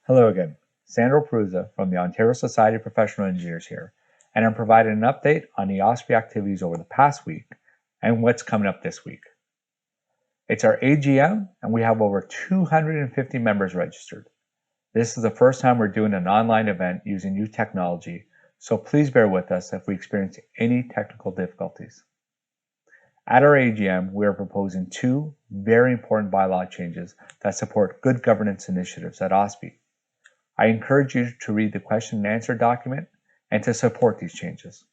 Hello again, Sandro Perruzza from the Ontario Society of Professional Engineers here, and I'm providing an update on the OSPE activities over the past week and what's coming up this week. It's our AGM, and we have over 250 members registered. This is the first time we're doing an online event using new technology, so please bear with us if we experience any technical difficulties. At our AGM, we are proposing two very important bylaw changes that support good governance initiatives at OSPE. I encourage you to read the question and answer document and to support these changes.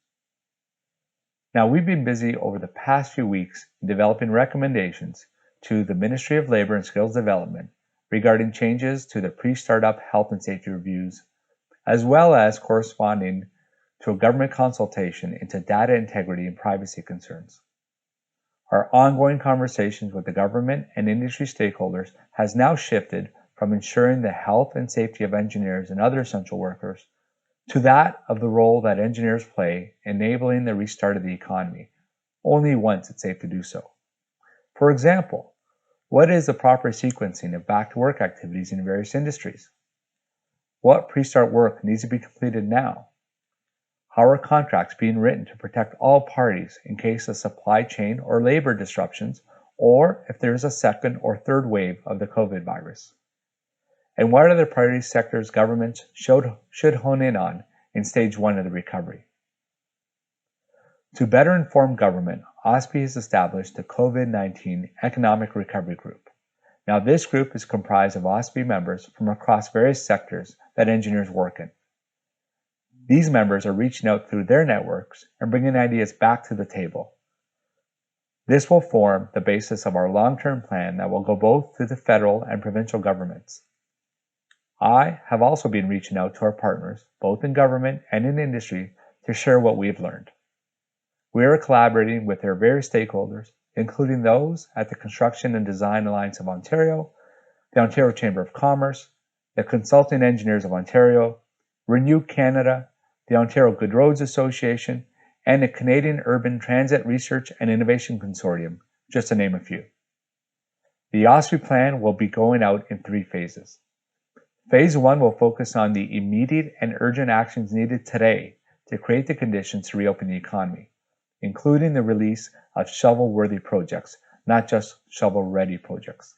Now, we've been busy over the past few weeks in developing recommendations to the Ministry of Labor and Skills Development regarding changes to the pre-startup health and safety reviews, as well as corresponding to a government consultation into data integrity and privacy concerns. Our ongoing conversations with the government and industry stakeholders has now shifted from ensuring the health and safety of engineers and other essential workers to that of the role that engineers play enabling the restart of the economy, only once it's safe to do so. For example, what is the proper sequencing of back-to-work activities in various industries? What pre-start work needs to be completed now? How are contracts being written to protect all parties in case of supply chain or labor disruptions, or if there is a second or third wave of the COVID virus? And what are the priority sectors governments should hone in on in stage one of the recovery? To better inform government, OSPE has established the COVID-19 Economic Recovery Group. Now, this group is comprised of OSPE members from across various sectors that engineers work in. These members are reaching out through their networks and bringing ideas back to the table. This will form the basis of our long-term plan that will go both to the federal and provincial governments. I have also been reaching out to our partners, both in government and in industry, to share what we have learned. We are collaborating with their various stakeholders, including those at the Construction and Design Alliance of Ontario, the Ontario Chamber of Commerce, the Consulting Engineers of Ontario, Renew Canada, the Ontario Good Roads Association, and the Canadian Urban Transit Research and Innovation Consortium, just to name a few. The OSPE plan will be going out in 3 phases. Phase 1 will focus on the immediate and urgent actions needed today to create the conditions to reopen the economy, including the release of shovel-worthy projects, not just shovel-ready projects.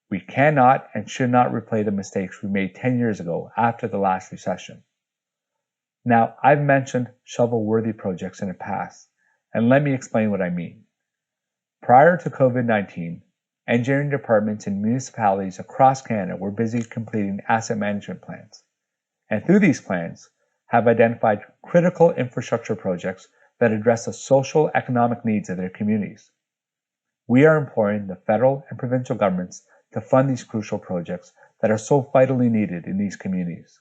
We cannot and should not replay the mistakes we made 10 years ago after the last recession. Now, I've mentioned shovel-worthy projects in the past, and let me explain what I mean. Prior to COVID-19, engineering departments in municipalities across Canada were busy completing asset management plans, and through these plans have identified critical infrastructure projects that address the social economic needs of their communities. We are imploring the federal and provincial governments to fund these crucial projects that are so vitally needed in these communities.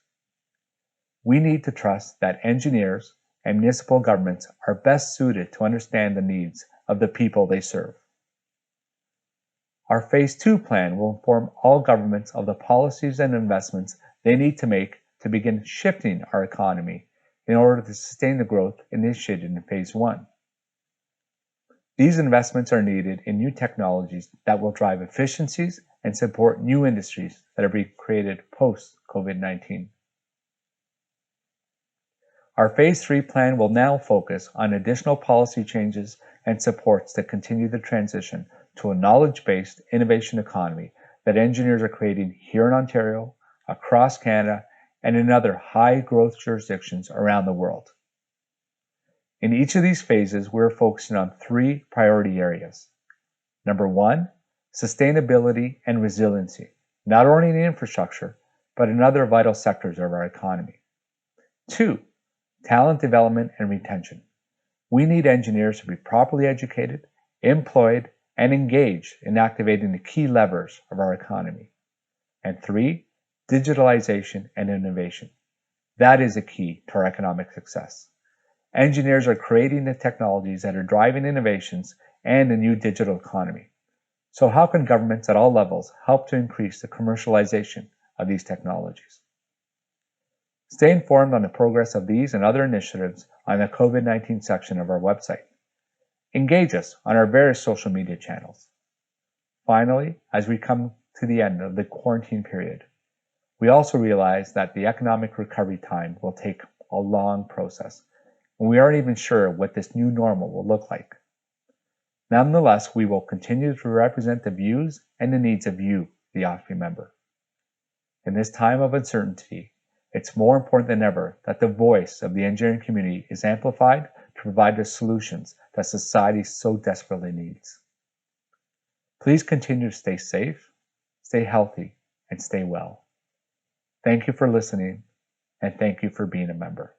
We need to trust that engineers and municipal governments are best suited to understand the needs of the people they serve. Our Phase 2 plan will inform all governments of the policies and investments they need to make to begin shifting our economy in order to sustain the growth initiated in Phase 1. These investments are needed in new technologies that will drive efficiencies and support new industries that are being created post-COVID-19. Our Phase 3 plan will now focus on additional policy changes and supports to continue the transition to a knowledge-based innovation economy that engineers are creating here in Ontario, across Canada, and in other high-growth jurisdictions around the world. In each of these phases, we're focusing on 3 priority areas. Number 1, sustainability and resiliency, not only in infrastructure, but in other vital sectors of our economy. 2, talent development and retention. We need engineers to be properly educated, employed, and engaged in activating the key levers of our economy. And 3, digitalization and innovation. That is a key to our economic success. Engineers are creating the technologies that are driving innovations and a new digital economy. So how can governments at all levels help to increase the commercialization of these technologies? Stay informed on the progress of these and other initiatives on the COVID-19 section of our website. Engage us on our various social media channels. Finally, as we come to the end of the quarantine period, We also realize that the economic recovery time will take a long process, and we aren't even sure what this new normal will look like. Nonetheless, we will continue to represent the views and the needs of you, the OSPE member. In this time of uncertainty, it's more important than ever that the voice of the engineering community is amplified to provide the solutions that society so desperately needs. Please continue to stay safe, stay healthy, and stay well. Thank you for listening, and thank you for being a member.